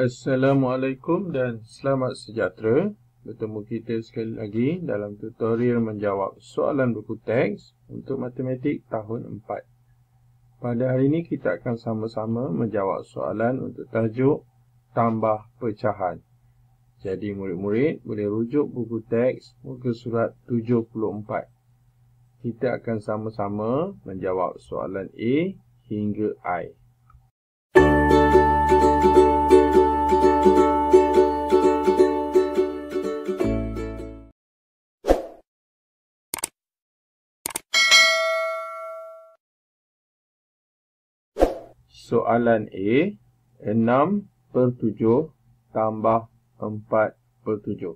Assalamualaikum dan selamat sejahtera. Bertemu kita sekali lagi dalam tutorial menjawab soalan buku teks untuk matematik tahun 4. Pada hari ini kita akan sama-sama menjawab soalan untuk tajuk tambah pecahan. Jadi murid-murid boleh rujuk buku teks muka surat 74. Kita akan sama-sama menjawab soalan A hingga I. Soalan A, 6/7 tambah 4/7.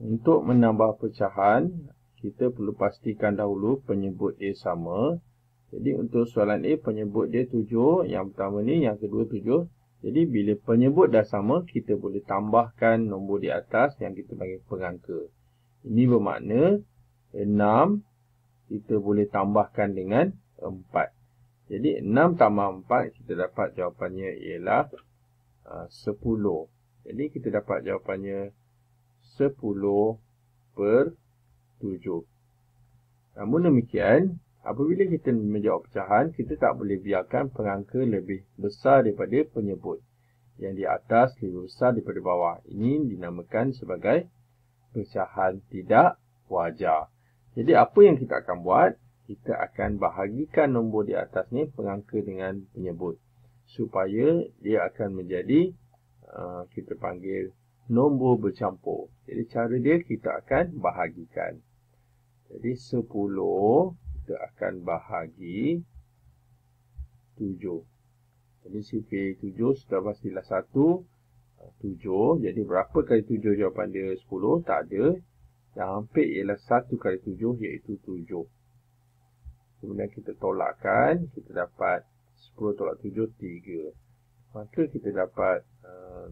Untuk menambah pecahan, kita perlu pastikan dahulu penyebut A sama. Jadi untuk soalan A, penyebut dia 7. Yang pertama ni, yang kedua 7. Jadi bila penyebut dah sama, kita boleh tambahkan nombor di atas yang kita panggil pengangka. Ini bermakna 6 kita boleh tambahkan dengan 4. Jadi 6 tambah 4 kita dapat jawapannya ialah 10. Jadi kita dapat jawapannya 10/7. Namun demikian, apabila kita menjawab pecahan, kita tak boleh biarkan pengangka lebih besar daripada penyebut. Yang di atas lebih besar daripada bawah. Ini dinamakan sebagai pecahan tidak wajar. Jadi apa yang kita akan buat? Kita akan bahagikan nombor di atas ni pengangka dengan penyebut. Supaya dia akan menjadi, kita panggil nombor bercampur. Jadi cara dia kita akan bahagikan. Jadi 10 kita akan bahagi 7. Jadi sifir 7 sudah pastilah 1, 7. Jadi berapa kali 7 jawapan dia 10? Tak ada. Yang hampir ialah 1 kali 7 iaitu 7. Kemudian kita tolakkan, kita dapat 10 tolak 7, 3. Maka kita dapat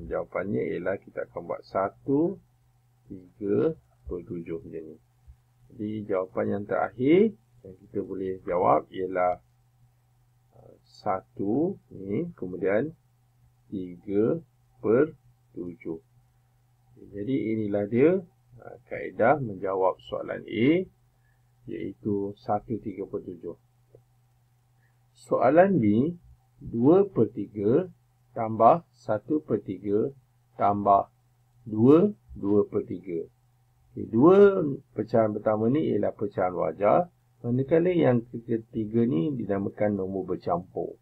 jawapannya ialah kita akan buat 1, 3/7 macam ni. Jadi jawapan yang terakhir yang kita boleh jawab ialah 1 ni, kemudian 3/7. Jadi inilah dia kaedah menjawab soalan A, iaitu 1/3/7. Soalan B, 2/3 tambah 1/3 tambah 2/3. Dua pecahan pertama ni ialah pecahan wajar, manakala yang ketiga ni dinamakan nombor bercampur.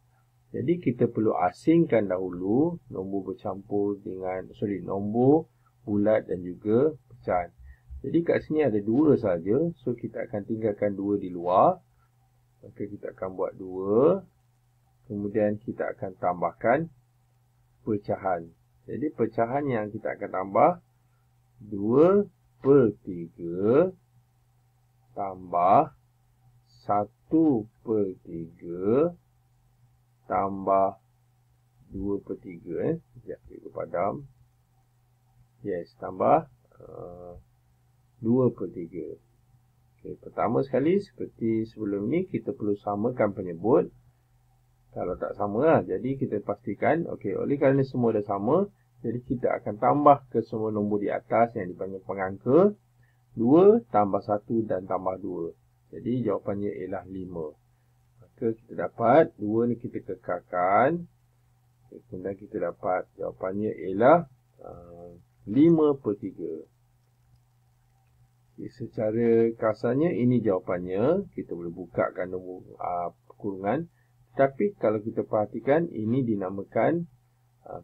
Jadi kita perlu asingkan dahulu nombor bercampur dengan, nombor bulat dan juga pecahan. Jadi kat sini ada 2 saja, so kita akan tinggalkan 2 di luar. Maka kita akan buat 2. Kemudian kita akan tambahkan pecahan. Jadi pecahan yang kita akan tambah 2/3 tambah 1/3 tambah 2/3. Sekejap kita padam. Yes, tambah 2/3. Okay, pertama sekali seperti sebelum ni kita perlu samakan penyebut. Kalau tak sama lah, jadi kita pastikan, oleh kerana semua dah sama, jadi kita akan tambah ke semua nombor di atas yang dipanggil pengangka. 2 tambah 1 dan tambah 2. Jadi jawapannya ialah 5. Maka kita dapat 2 ni kita kekalkan. Kemudian kita dapat jawapannya ialah 5/3. Secara kasarnya ini jawapannya. Kita boleh bukakan nombor kurungan. Tapi kalau kita perhatikan, ini dinamakan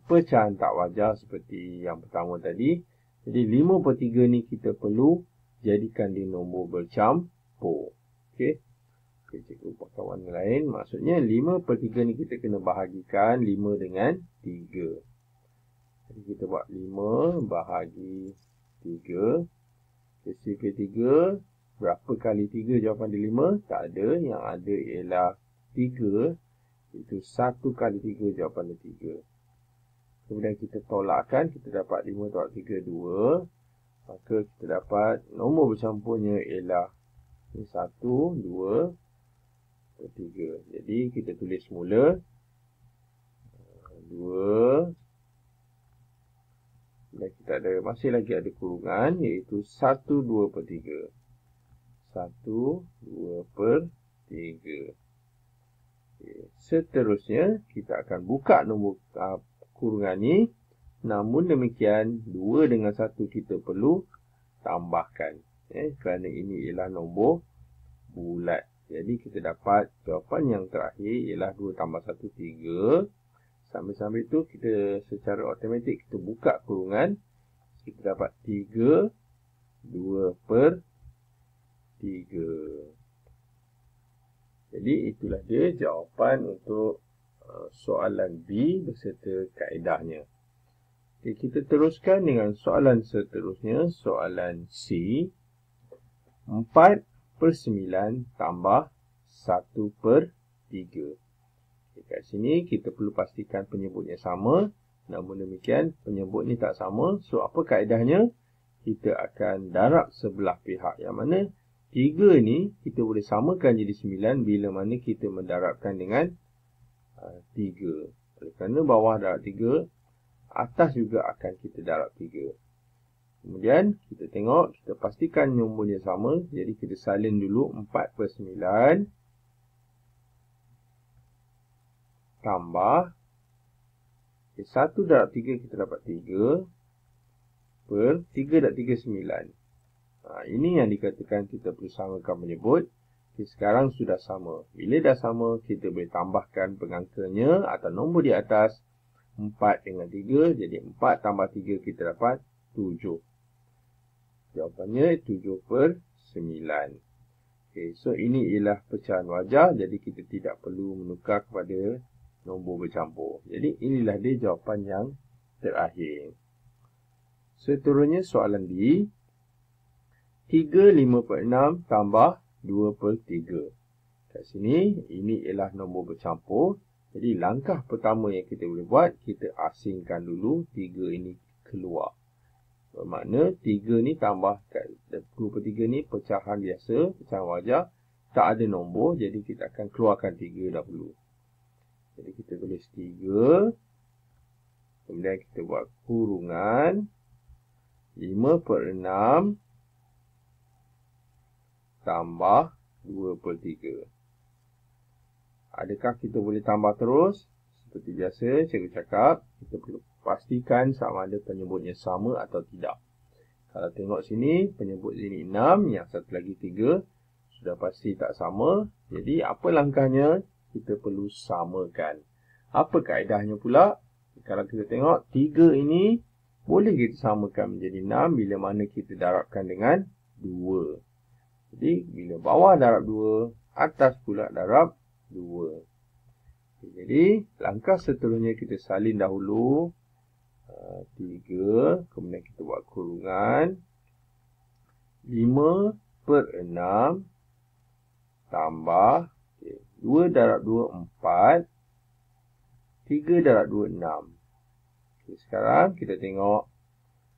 pecahan tak wajar seperti yang pertama tadi. Jadi 5/3 ni kita perlu jadikan di nombor bercampur. Okey. Cikgu buat kawan lain. Maksudnya 5/3 ni kita kena bahagikan 5 dengan 3. Jadi kita buat 5 bahagi 3. Sifir 3. Berapa kali 3 jawapan dia 5? Tak ada. Yang ada ialah 3. Itu 1 kali 3 jawapan dia 3. Kemudian kita tolakkan. Kita dapat 5 tolak 3, 2. Maka kita dapat nombor bercampurnya ialah 1, 2, 3. Jadi kita tulis semula 2, Dan kita masih lagi ada kurungan, iaitu 1, 2 per 3. 1, 2 per 3. Seterusnya, kita akan buka nombor kurungan ni. Namun demikian, 2 dengan 1 kita perlu tambahkan. Kerana ini ialah nombor bulat. Jadi kita dapat jawapan yang terakhir ialah 2 tambah 1, 3. Sambil-sambil tu kita secara automatik kita buka kurungan. Kita dapat 3, 2 per 3. Jadi itulah dia jawapan untuk soalan B beserta kaedahnya. Okay, kita teruskan dengan soalan seterusnya, soalan C. 4 per 9 tambah 1 per 3. Okay, kat sini kita perlu pastikan penyebutnya sama. Namun demikian, penyebut ni tak sama. So, apa kaedahnya? Kita akan darab sebelah pihak. Yang mana 3 ni kita boleh samakan jadi 9 bila mana kita mendarabkan dengan 3. Oleh kerana bawah darab 3, atas juga akan kita darab 3. Kemudian kita tengok, kita pastikan nombornya sama. Jadi kita salin dulu 4 per 9 tambah 1 darab 3 kita dapat 3 per 3 darab 3 9. Ini yang dikatakan kita perlu samakan menyebut. Sekarang sudah sama. Bila dah sama, kita boleh tambahkan pengangkanya atau nombor di atas 4 dengan 3. Jadi 4 tambah 3 kita dapat 7. Jawapannya 7 per 9. Okay, so ini ialah pecahan wajah. Jadi kita tidak perlu menukar kepada nombor bercampur. Jadi inilah dia jawapan yang terakhir. Seterusnya soalan D. 3, 5 per 6 tambah 2 per 3. Kat sini, ini ialah nombor bercampur. Jadi langkah pertama yang kita boleh buat, kita asingkan dulu 3 ini keluar. Bermakna 3 ni tambah 2 per 3 ni pecahan biasa, pecahan wajah. Tak ada nombor, jadi kita akan keluarkan 3 dahulu. Jadi kita tulis 3. Kemudian kita buat kurungan 5 per 6 tambah 2 per 3. Adakah kita boleh tambah terus? Seperti biasa, cikgu cakap, kita perlu pastikan sama ada penyebutnya sama atau tidak. Kalau tengok sini, penyebut sini 6, yang satu lagi 3. Sudah pasti tak sama. Jadi, apa langkahnya? Kita perlu samakan. Apa kaedahnya pula? Kalau kita tengok, 3 ini boleh kita samakan menjadi 6 bila mana kita darabkan dengan 2. Jadi, bila bawah darab 2, atas pula darab 2. Jadi, langkah seterusnya kita salin dahulu 3. Kemudian kita buat kurungan 5 per 6 tambah 2 darab 2, 4. 3 darab 2, 6. Sekarang kita tengok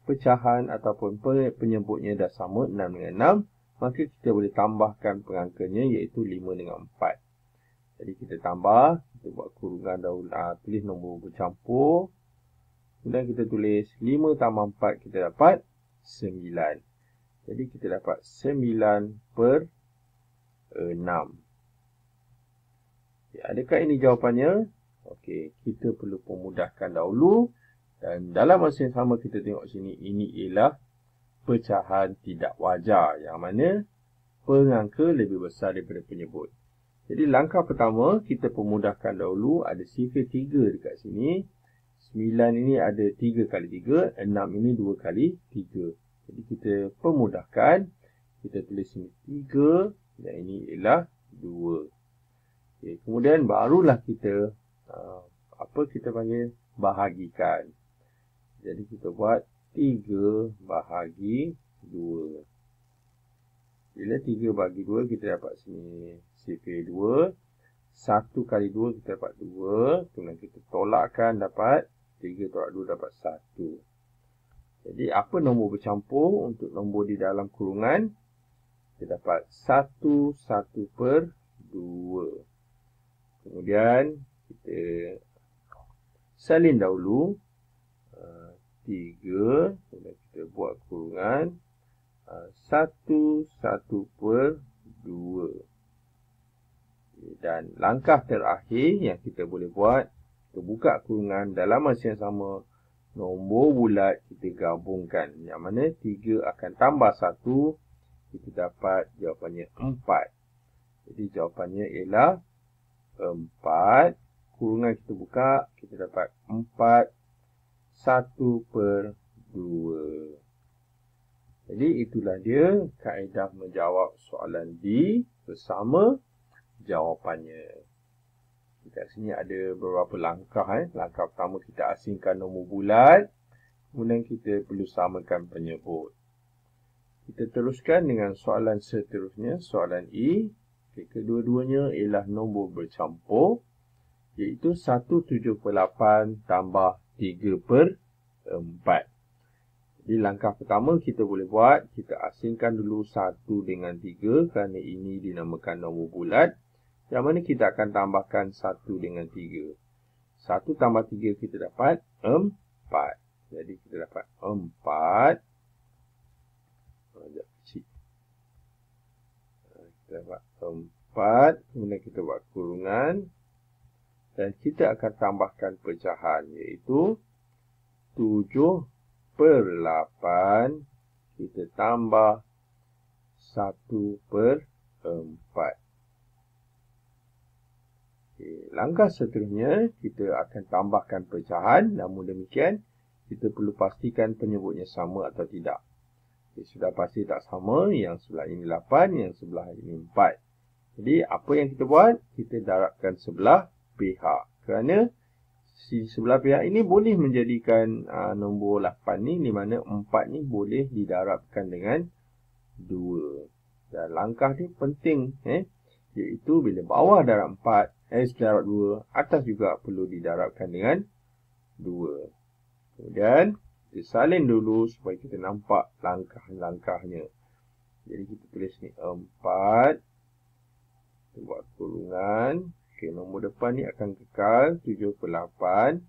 pecahan ataupun penyebutnya dah sama 6 dengan 6. Maka kita boleh tambahkan pengangkanya iaitu 5 dengan 4. Jadi kita tambah, kita buat kurungan dahulu, tulis nombor bercampur. Kemudian kita tulis 5 tambah 4 kita dapat 9. Jadi kita dapat 9 per 6. Okay, adakah ini jawapannya? Okey, kita perlu pemudahkan dahulu. Dan dalam masa yang sama kita tengok sini, ini ialah pecahan tidak wajar, yang mana pengangka lebih besar daripada penyebut. Jadi langkah pertama, kita pemudahkan dahulu. Ada sifar 3 dekat sini. 9 ini ada 3 kali 3. 6 ini 2 kali 3. Jadi kita pemudahkan. Kita tulis sini 3. Dan ini ialah 2. Okay, kemudian barulah kita, kita panggil bahagikan. Jadi kita buat 3 bahagi 2. Bila 3 bahagi 2, kita dapat sini sifar 2. 1 kali 2, kita dapat 2. Kemudian kita tolakkan, dapat 3 tolak 2, dapat 1. Jadi, apa nombor bercampur untuk nombor di dalam kurungan? Kita dapat 1, 1 per 2. Kemudian, kita salin dahulu. 3. Kemudian kita buat kurungan 1 per 2. Dan langkah terakhir yang kita boleh buat, kita buka kurungan dalam masa yang sama, nombor bulat kita gabungkan. Yang mana 3 akan tambah 1, kita dapat jawapannya 4. Jadi jawapannya ialah 4. Kurungan kita buka, kita dapat 4 1 per 2. Jadi itulah dia kaedah menjawab soalan D bersama jawapannya. Kat sini ada beberapa langkah. Langkah pertama, kita asingkan nombor bulat. Kemudian kita perlu samakan penyebut. Kita teruskan dengan soalan seterusnya, soalan E. Kedua-duanya ialah nombor bercampur, iaitu 1/78 tambah 3 per 4. Jadi langkah pertama kita boleh buat, kita asingkan dulu 1 dengan 3 kerana ini dinamakan nombor bulat. Yang mana kita akan tambahkan 1 dengan 3. 1 tambah 3 kita dapat 4. Jadi kita dapat 4. Kita dapat 4. Kemudian kita buat kurungan. Dan kita akan tambahkan pecahan, iaitu 7 per 8. Kita tambah 1 per 4. Langkah seterusnya, kita akan tambahkan pecahan. Namun demikian, kita perlu pastikan penyebutnya sama atau tidak. Sudah pasti tak sama, yang sebelah ini 8, yang sebelah ini 4. Jadi, apa yang kita buat? Kita darabkan sebelah pihak. Kerana si sebelah pihak ini boleh menjadikan nombor 8 ni, di mana 4 ni boleh didarabkan dengan 2. Dan langkah ni penting, iaitu bila bawah darab 4, darab 2, atas juga perlu didarabkan dengan 2. Kemudian, kita salin dulu supaya kita nampak langkah-langkahnya. Jadi, kita tulis ni 4. Kita buat kurungan. Nombor depan ni akan kekal 7 per 8.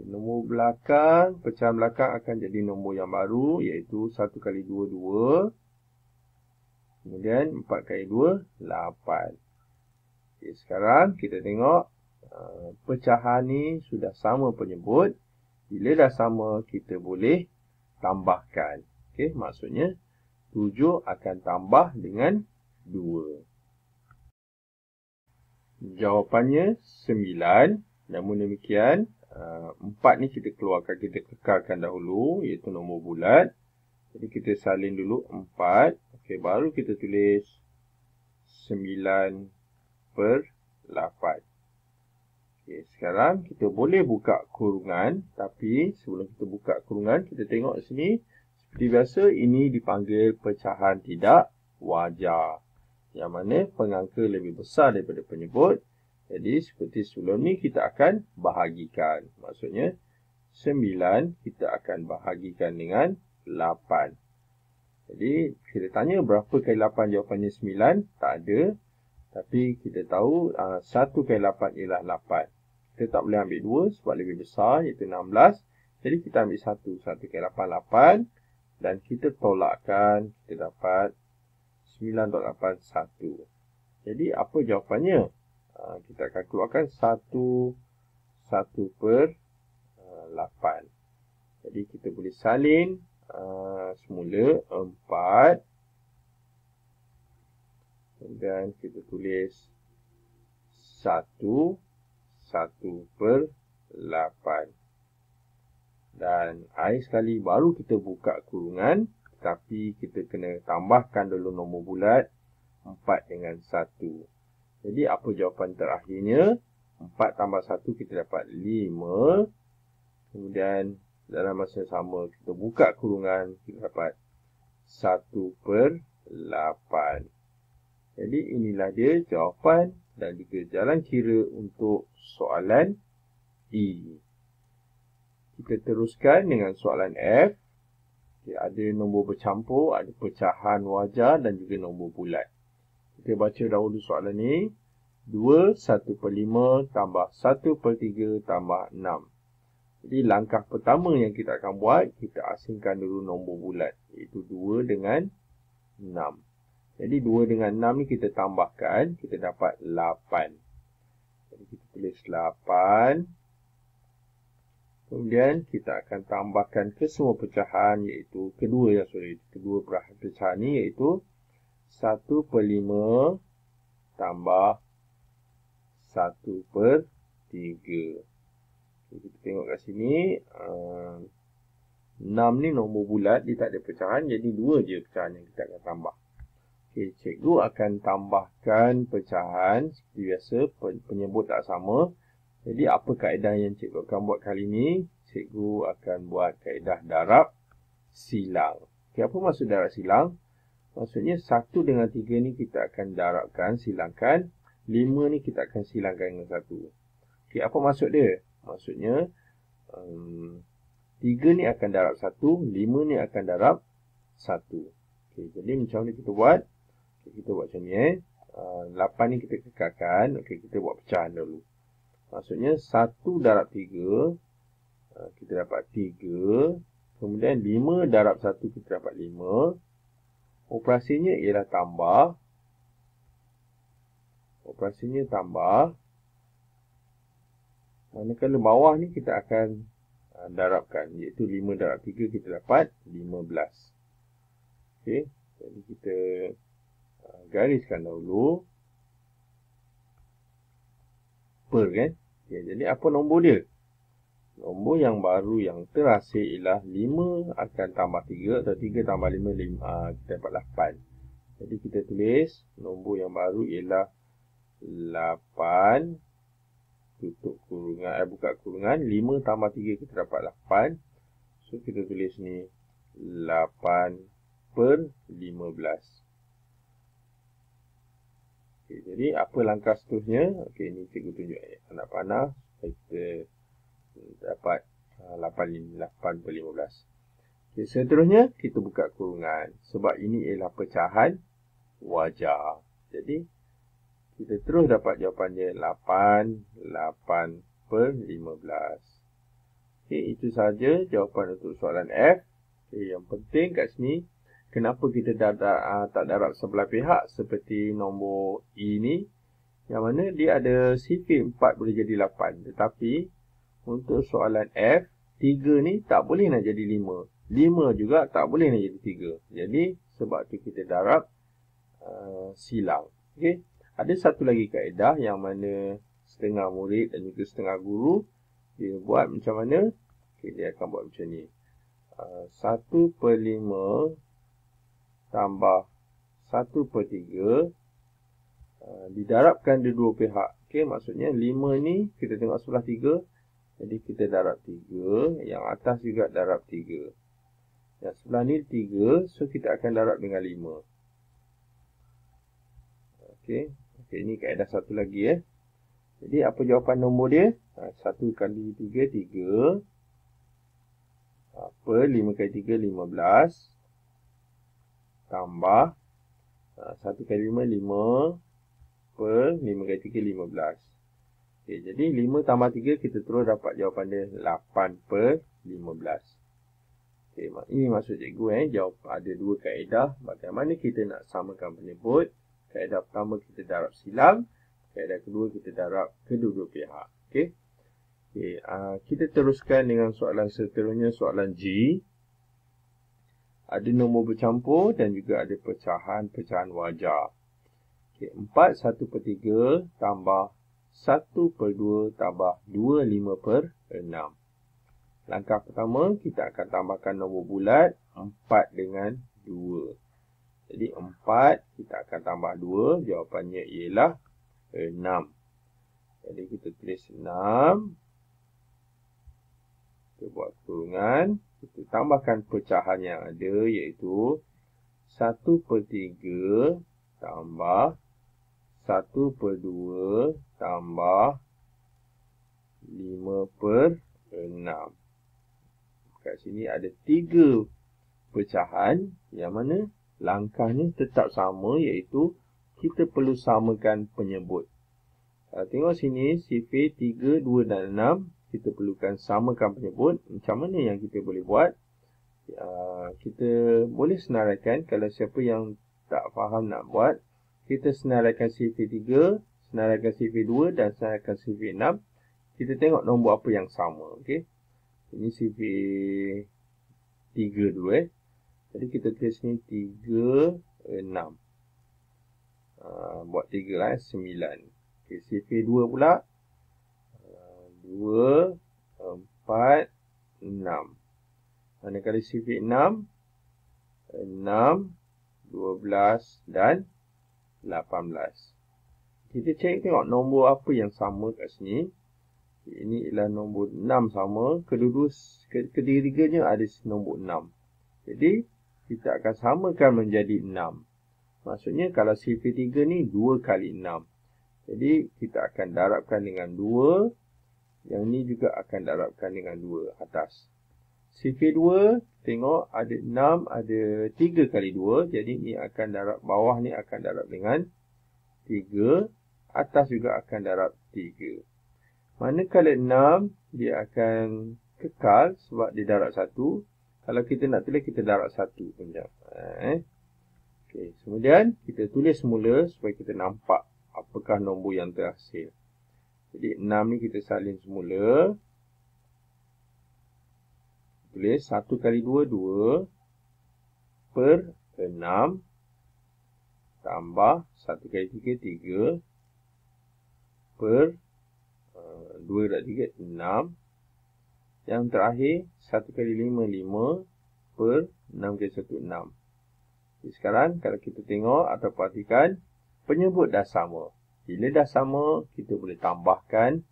Nombor belakang, pecahan belakang akan jadi nombor yang baru, iaitu 1 kali 2, 2. Kemudian 4 kali 2, 8. Okay, sekarang kita tengok pecahan ni sudah sama penyebut. Bila dah sama, kita boleh tambahkan. Okay, maksudnya 7 akan tambah dengan 2. Jawapannya 9. Namun demikian, 4 ni kita keluarkan, kita kekalkan dahulu, iaitu nombor bulat. Jadi kita salin dulu 4. Okey, baru kita tulis 9 per 8. Okey, sekarang kita boleh buka kurungan. Tapi sebelum kita buka kurungan, kita tengok sini. Seperti biasa, ini dipanggil pecahan tidak wajar. Yang mana pengangka lebih besar daripada penyebut. Jadi seperti sebelum ni kita akan bahagikan. Maksudnya 9 kita akan bahagikan dengan 8. Jadi kita tanya berapa kali 8, jawapannya 9. Tak ada. Tapi kita tahu 1 kali 8 ialah 8. Kita tak boleh ambil 2 sebab lebih besar, iaitu 16. Jadi kita ambil 1. 1 kali 8, 8. Dan kita tolakkan, kita dapat 9/8, 1. Jadi apa jawapannya? Kita akan keluarkan 1 per 8. Jadi kita boleh salin semula 4. Kemudian kita tulis 1 per 8. Dan akhir sekali baru kita buka kurungan. Tapi kita kena tambahkan dulu nombor bulat 4 dengan 1. Jadi apa jawapan terakhirnya? 4 tambah 1 kita dapat 5. Kemudian dalam masa yang sama kita buka kurungan, kita dapat 1 per 8. Jadi inilah dia jawapan dan juga jalan kira untuk soalan E. Kita teruskan dengan soalan F. Okay, ada nombor bercampur, ada pecahan wajar dan juga nombor bulat. Kita baca dahulu soalan ni. 2 1/5 tambah 1/3 tambah 6. Jadi langkah pertama yang kita akan buat, kita asingkan dulu nombor bulat, iaitu 2 dengan 6. Jadi 2 dengan 6 ni kita tambahkan, kita dapat 8. Jadi kita tulis 8. Kemudian kita akan tambahkan ke semua pecahan, iaitu kedua pecahan ni, iaitu 1/5 tambah 1/3. Kita tengok kat sini, 6 ni nombor bulat, dia tak ada pecahan, jadi 2 je pecahan yang kita akan tambah. Okay, cikgu akan tambahkan pecahan seperti biasa, penyebut tak sama. Jadi apa kaedah yang cikgu akan buat kali ini? Cikgu akan buat kaedah darab silang. Okay, apa maksud darab silang? Maksudnya 1 dengan 3 ni kita akan darabkan, silangkan. 5 ni kita akan silangkan dengan 1. Okay, apa maksud dia? Maksudnya 3 ni akan darab 1, 5 ni akan darab 1. Okay, jadi macam mana kita buat? Okay, kita buat macam ni. 8 ni kita kekalkan. Okay, kita buat pecahan dulu. Maksudnya 1 darab 3, kita dapat 3. Kemudian 5 darab 1, kita dapat 5. Operasinya ialah tambah. Operasinya tambah. Manakala bawah ni kita akan darabkan, iaitu 5 darab 3, kita dapat 15. Okey, jadi kita gariskan dahulu. Per kan? Okay, jadi apa nombor dia? Nombor yang baru yang terhasil ialah 5 akan tambah 3 atau 3 tambah 5, kita dapat 8. Jadi kita tulis nombor yang baru ialah 8 tutup kurungan, buka kurungan, 5 tambah 3 kita dapat 8. So kita tulis ni 8/15. Okay, jadi apa langkah seterusnya? Okey, ni cikgu tunjuk anak panah supaya kita dapat 8/15. Okay, seterusnya kita buka kurungan sebab ini ialah pecahan wajar. Jadi kita terus dapat jawapannya 8/15. Okay, itu saja jawapan untuk soalan F. Okay, yang penting kat sini, kenapa kita tak darab sebelah pihak seperti nombor E ni, yang mana dia ada sifir 4 boleh jadi 8. Tetapi untuk soalan F, 3 ni tak boleh nak jadi 5. 5 juga tak boleh nak jadi 3. Jadi sebab tu kita darab silang. Okay. Ada satu lagi kaedah yang mana setengah murid dan juga setengah guru dia buat macam mana? Okay, dia akan buat macam ni. 1/5 tambah 1/3 didarabkan di dua pihak. Okay, maksudnya 5 ni kita tengok sebelah 3. Jadi kita darab 3. Yang atas juga darab 3. Yang sebelah ni 3. So kita akan darab dengan 5. Okay, ini kaedah satu lagi. Jadi apa jawapan nombor dia? 1 kali 3, 3. 5 kali 3, 15. Tambah 1 kali 5, 5. 5 kali 3, 15. Okay, jadi 5 tambah 3, kita terus dapat jawapan dia 8/15. Okay, ini maksud cikgu. Ada dua kaedah bagaimana kita nak samakan penyebut. Kaedah pertama kita darab silang. Kaedah kedua kita darab kedua-dua pihak. Okay. Kita teruskan dengan soalan seterusnya, soalan G. Ada nombor bercampur dan juga ada pecahan wajar. Okay, 4 1/3 tambah 1/2 tambah 2 5/6. Langkah pertama kita akan tambahkan nombor bulat 4 dengan 2. Jadi 4 kita akan tambah 2, jawapannya ialah 6. Jadi kita tulis 6. Kita buat kurungan. Kita tambahkan pecahan yang ada, iaitu 1/3 tambah 1/2 tambah 5/6. Kat sini ada 3 pecahan yang mana langkahnya tetap sama, iaitu kita perlu samakan penyebut. Tengok sini, sifir 3, 2 dan 6. kita perlukan samakan penyebut. Macam mana yang kita boleh buat? Kita boleh senaraikan. Kalau siapa yang tak faham nak buat, kita senaraikan CV3, senaraikan CV2 dan senaraikan CV6. Kita tengok nombor apa yang sama. Okay? Ini CV3 dulu. Jadi kita tulis ni 3, 6. Buat 3 lah, 9. Okay, CV2 pula 2, 4, 6. Manakala CV6 6, 12 dan 18. Kita tengok nombor apa yang sama kat sini. Ini ialah nombor 6 sama. Ketiga-tiganya ada nombor 6. Jadi kita akan samakan menjadi 6. Maksudnya kalau CV3 ni 2 kali 6. Jadi kita akan darabkan dengan 2. Yang ni juga akan darabkan dengan 2 atas. CV2 tengok ada 6, ada 3 kali 2. Jadi ni akan darab, bawah ni akan darab dengan 3. Atas juga akan darab 3. Manakala 6 dia akan kekal sebab dia darab 1. Kalau kita nak tulis, kita darab 1 pun jap. Okay. Kemudian kita tulis semula supaya kita nampak apakah nombor yang terhasil. Jadi 6 ni kita salin semula. Tulis 1 kali 2, 2 per 6 tambah 1 kali 3, 3 per 2 dan 3, 6. Yang terakhir 1 kali 5, 5 per 6 kali 1, 6. Jadi sekarang kalau kita tengok atau perhatikan, penyebut dah sama. Bila dah sama, kita boleh tambahkan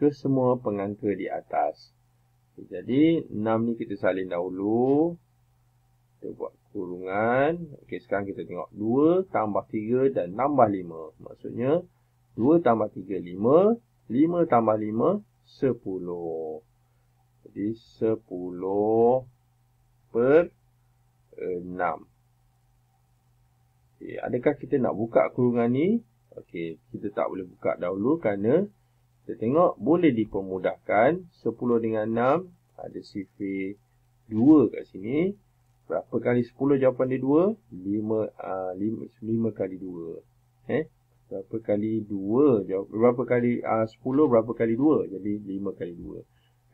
ke semua pengangka di atas. Jadi 6 ni kita salin dahulu. Kita buat kurungan. Okey, sekarang kita tengok 2 tambah 3 dan tambah 5. Maksudnya 2 tambah 3, 5. 5 tambah 5, 10. Jadi 10 per 6. Okay, adakah kita nak buka kurungan ni? Okey, kita tak boleh buka dahulu kerana kita tengok boleh dipermudahkan. 10 dengan 6 ada CV2 kat sini. Berapa kali 10 jawapan dia 2? 5 kali 2. Berapa kali 2? Berapa kali 10 berapa kali 2? Jadi 5 kali 2.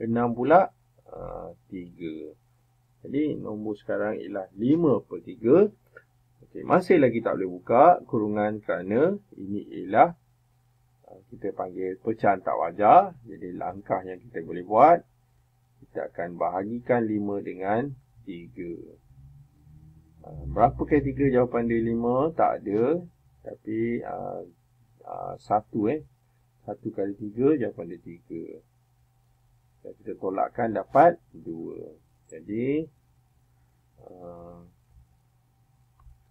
6 pula 3. Jadi nombor sekarang ialah 5 per 3. Okay, masih lagi tak boleh buka kurungan kerana ini ialah kita panggil pecahan tak wajar. Jadi langkah yang kita boleh buat, kita akan bahagikan 5 dengan 3. Berapa kali 3 jawapan dia 5? Tak ada. Tapi 1 1 kali 3 jawapan dia 3. Dan kita tolakkan dapat 2. Jadi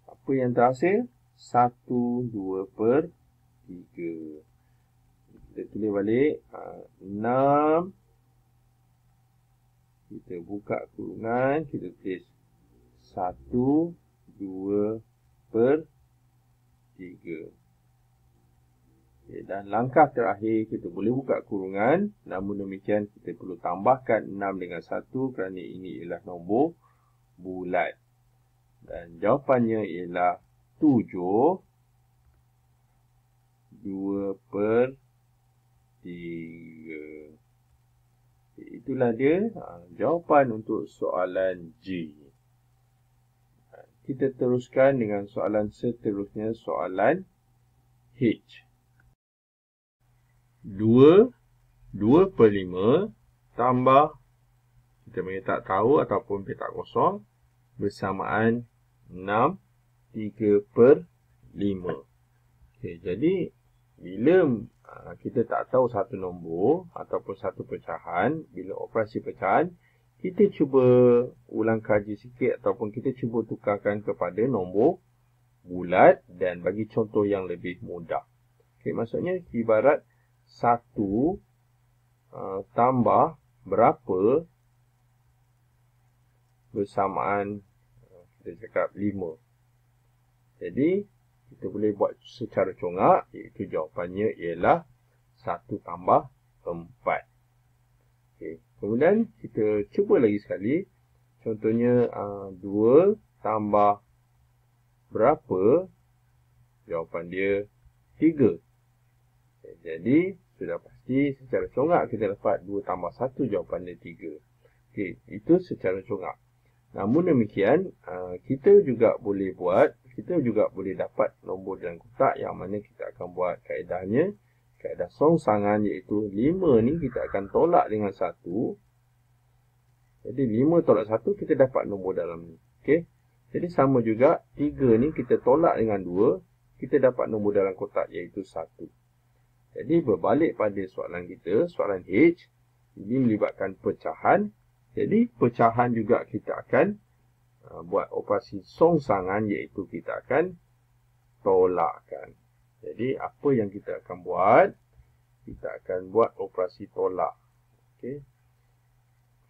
apa yang terhasil? 1, 2 per 3. Kita tulis balik. 6. Kita buka kurungan. Kita tulis 1, 2 per 3. Okay, dan langkah terakhir kita boleh buka kurungan. Namun demikian kita perlu tambahkan 6 dengan 1 kerana ini ialah nombor bulat. Dan jawapannya ialah 7. 2 per 3. Itulah dia jawapan untuk soalan G. Kita teruskan dengan soalan seterusnya, soalan H. 2 per 5 tambah, kita panggil tak tahu ataupun petak kosong, bersamaan 6, 3 per 5. Okay, jadi bila kita tak tahu satu nombor ataupun satu pecahan, bila operasi pecahan, kita cuba ulang kaji sikit ataupun kita cuba tukarkan kepada nombor bulat dan bagi contoh yang lebih mudah. Okay, maksudnya ibarat 1 tambah berapa bersamaan kita cakap 5. Jadi kita boleh buat secara congak, iaitu jawapannya ialah 1 tambah 4. Okey. Kemudian kita cuba lagi sekali. Contohnya 2 tambah berapa? Jawapan dia 3. Jadi sudah pasti secara congak kita dapat 2 tambah 1, jawapan dia 3. Okey, itu secara congak. Namun demikian, kita juga boleh dapat nombor dalam kotak yang mana kita akan buat kaedahnya. Kaedah songsangan iaitu 5 ni kita akan tolak dengan 1. Jadi 5 tolak 1 kita dapat nombor dalam ni. Okey. Jadi sama juga 3 ni kita tolak dengan 2, kita dapat nombor dalam kotak iaitu 1. Jadi berbalik pada soalan kita, soalan H, ini melibatkan pecahan. Jadi pecahan juga kita akan buat operasi songsangan iaitu kita akan tolakkan. Jadi apa yang kita akan buat? Kita akan buat operasi tolak. Okey.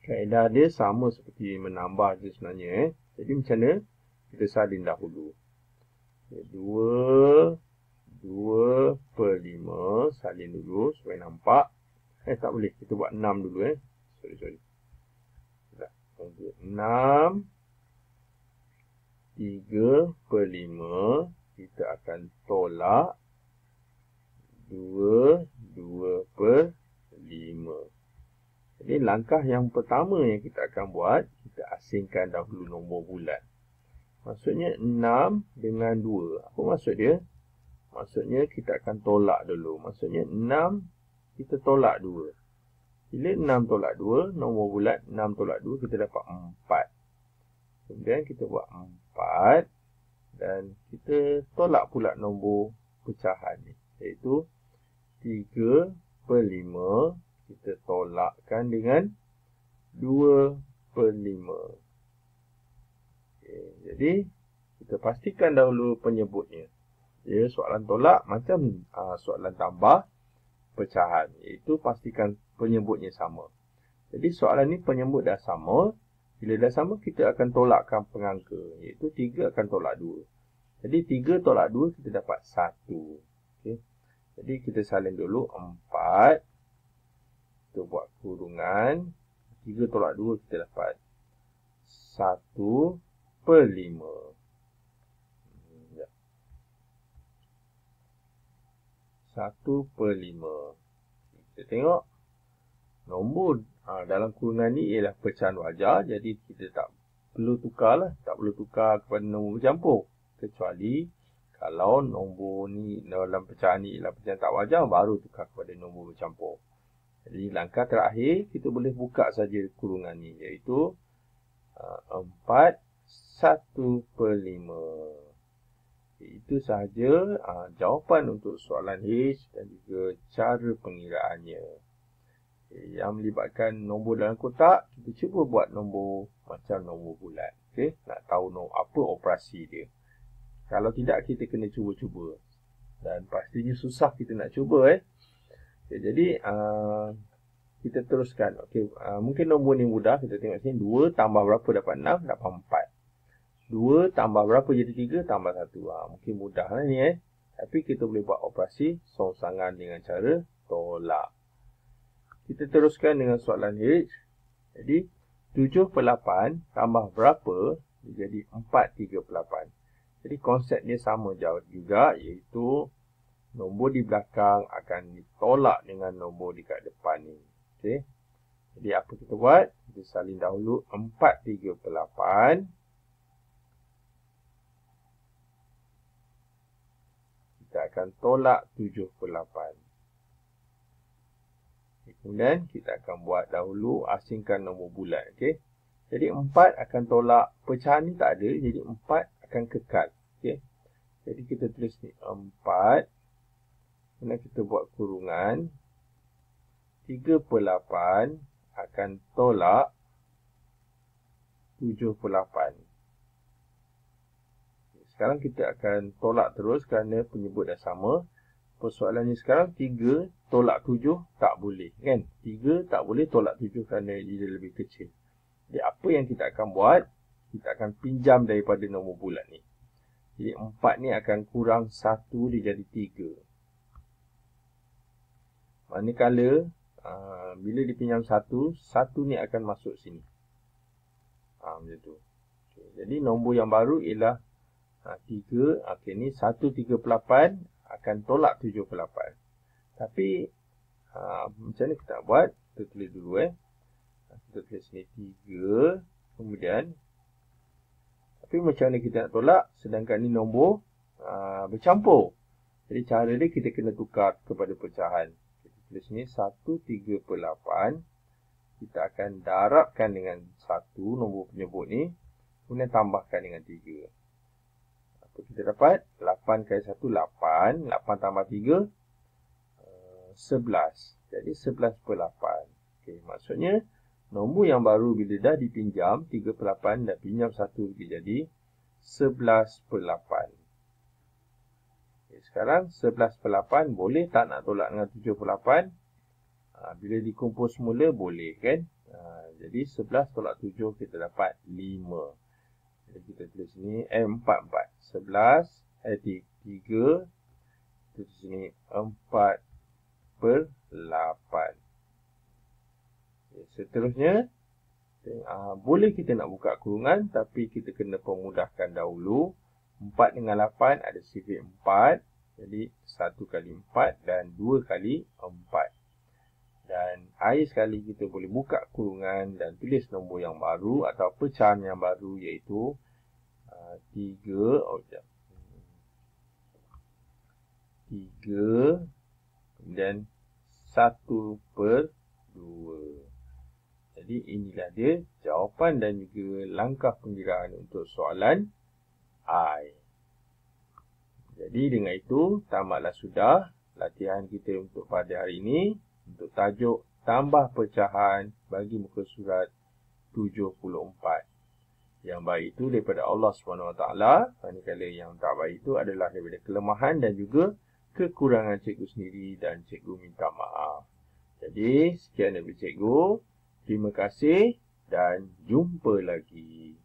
Kaedah dia sama seperti menambah je sebenarnya. Jadi macam mana? Kita salin dahulu. 2 per 5. Salin dulu supaya nampak. Tak boleh. Kita buat 6 dulu. Sorry. 6. 3 per 5. Kita akan tolak 2 per 5. Jadi langkah yang pertama yang kita akan buat, kita asingkan dahulu nombor bulat. Maksudnya 6 dengan 2. Apa maksud dia? Maksudnya kita akan tolak dulu. Maksudnya 6 kita tolak 2. Bila 6 tolak 2, nombor bulat 6 tolak 2 kita dapat 4. Kemudian kita buat 4 dan kita tolak pula nombor pecahan ni, iaitu 3 per 5. Kita tolakkan dengan 2 per 5. Okay, jadi, kita pastikan dahulu penyebutnya. Ya, soalan tolak macam soalan tambah pecahan. Iaitu pastikan penyebutnya sama. Jadi, soalan ni penyebut dah sama. Bila dah sama, kita akan tolakkan pengangka. Iaitu 3 akan tolak 2. Jadi, 3 tolak 2, kita dapat 1. Okay. Jadi, kita salin dulu 4. Kita buat kurungan. 3 tolak 2 kita dapat 1 per 5. 1 per 5. Kita tengok. Nombor dalam kurungan ni ialah pecahan wajar. Jadi kita tak perlu tukar lah. Tak perlu tukar kepada nombor bercampur. Kecuali kalau nombor ni dalam pecahan ni ialah pecahan tak wajar, baru tukar kepada nombor bercampur. Jadi langkah terakhir, kita boleh buka saja kurungan ni, iaitu 4 1 per 5. Itu sahaja jawapan untuk soalan H dan juga cara pengiraannya. Yang melibatkan nombor dalam kotak, kita cuba buat nombor macam nombor bulat. Nak tahu apa operasi dia. Kalau tidak, kita kena cuba-cuba. Dan pastinya susah kita nak cuba. Jadi, kita teruskan. Mungkin nombor ni mudah. Kita tengok sini. 2 tambah berapa dapat 6? Dapat 4. 2 tambah berapa jadi 3? Tambah 1. Mungkin mudah lah ni. Tapi kita boleh buat operasi songsangan dengan cara tolak. Kita teruskan dengan soalan H. Jadi, 7 per 8 tambah berapa? Jadi 4 3 per 8. Jadi, konsep dia sama juga. Iaitu nombor di belakang akan ditolak dengan nombor di kat depan ni. Okey. Jadi apa kita buat? Kita salin dahulu 4 3 per 8. Kita akan tolak 7 per 8. Kemudian kita akan buat dahulu asingkan nombor bulat. Okey. Jadi 4 akan tolak pecahan ni tak ada. Jadi 4 akan kekal. Okey. Jadi kita tulis ni 4. Kemudian kita buat kurungan. 3 per 8 akan tolak 7 per 8. Sekarang kita akan tolak terus kerana penyebut dah sama. Persoalannya sekarang 3 tolak 7 tak boleh. Kan? 3 tak boleh tolak 7 kerana dia lebih kecil. Jadi apa yang kita akan buat? Kita akan pinjam daripada nombor bulat ni. Jadi 4 ni akan kurang 1, dia jadi 3. Manakala bila dipinjam 1, 1 ni akan masuk sini. Macam tu. Okay. Jadi nombor yang baru ialah 3. Okay, ni 138 akan tolak 78. Tapi macam mana kita nak buat? Kita tulis dulu kita tulis ni 3. Kemudian, tapi macam mana kita nak tolak? Sedangkan ni nombor bercampur. Jadi cara dia kita kena tukar kepada pecahan. Kita tulis ni 1/3/8. Kita akan darabkan dengan 1 nombor penyebut ni. Kemudian tambahkan dengan 3. Apa kita dapat? 8 kali 1, 8. 8 tambah 3, 11. Jadi 11/8. Okay, maksudnya nombor yang baru bila dah dipinjam 3/8 dan pinjam 1 jadi 11/8. Okay, sekarang 11/8 boleh tak nak tolak dengan 7/8? Bila dikumpul semula boleh kan? Jadi 11 tolak 7 kita dapat 5. Jadi kita tulis ni 4. 11 3. Kita tulis ni 4/8. Seterusnya, boleh kita nak buka kurungan, tapi kita kena pemudahkan dahulu. 4 dengan 8 ada sifat 4. Jadi 1 kali 4 dan 2 kali 4. Dan akhir sekali kita boleh buka kurungan dan tulis nombor yang baru atau pecahan yang baru, iaitu 3. 3 kemudian 1/2. Jadi inilah dia jawapan dan juga langkah pengiraan untuk soalan I. Jadi dengan itu tamatlah sudah latihan kita untuk pada hari ini untuk tajuk tambah pecahan bagi muka surat 74. Yang baik itu daripada Allah SWT, manakala yang tak baik itu adalah daripada kelemahan dan juga kekurangan cikgu sendiri dan cikgu minta maaf. Jadi sekian daripada cikgu. Terima kasih dan jumpa lagi.